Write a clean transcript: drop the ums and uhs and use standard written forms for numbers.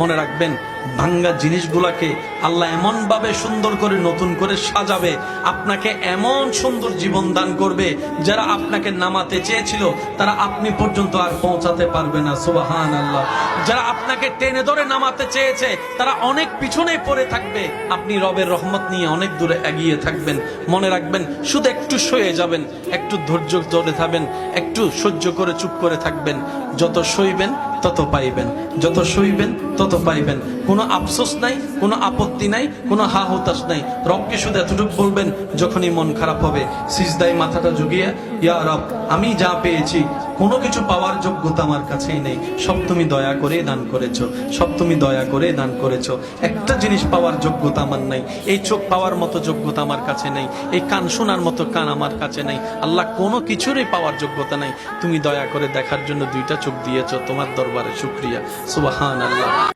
মনে রাখবেন, ভাঙ্গা জিনিসগুলাকে আল্লাহ এমন ভাবে সুন্দর করে নতুন করে সাজাবে, আপনাকে এমন সুন্দর জীবন দান করবে, যারা আপনাকে নামাতে চেয়েছিল তারা আপনি পর্যন্ত আর পৌঁছাতে পারবে না। সুবহানাল্লাহ। যারা আপনাকে টেনে ধরে নামাতে চেয়েছে তারা অনেক পিছনে পড়ে থাকবে, আপনি রবের রহমত নিয়ে অনেক দূরে এগিয়ে থাকবেন। মনে রাখবেন, শুধু একটু সয়ে যাবেন, একটু ধৈর্য ধরে থাকবেন, একটু সহ্য করে চুপ করে থাকবেন। যত সইবেন তত পাইবেন, যত সইবেন তত পাইবেন। কোনো আফসোস নাই, কোনো আপত্তি নাই, কোনো হা হতাশ নাই। রবকে শুধু এতটুকু বলবেন, যখনই মন খারাপ হবে সিজদায় মাথাটা ঝুঁকিয়ে, ইয়া রব, আমি যা পেয়েছি কোনো কিছু পাওয়ার যোগ্যতা আমার কাছেই নেই, সব তুমি দয়া করে দান করেছো, সব তুমি দয়া করে দান করেছো। একটা জিনিস পাওয়ার যোগ্যতা আমার নাই, এই চোখ পাওয়ার মতো যোগ্যতা আমার কাছে নেই, এই কান শোনার মতো কান আমার কাছে নেই। আল্লাহ, কোনো কিছুরই পাওয়ার যোগ্যতা নাই, তুমি দয়া করে দেখার জন্য দুইটা চোখ দিয়েছো, তোমার দরবারে শুকরিয়া। সুবহানাল্লাহ।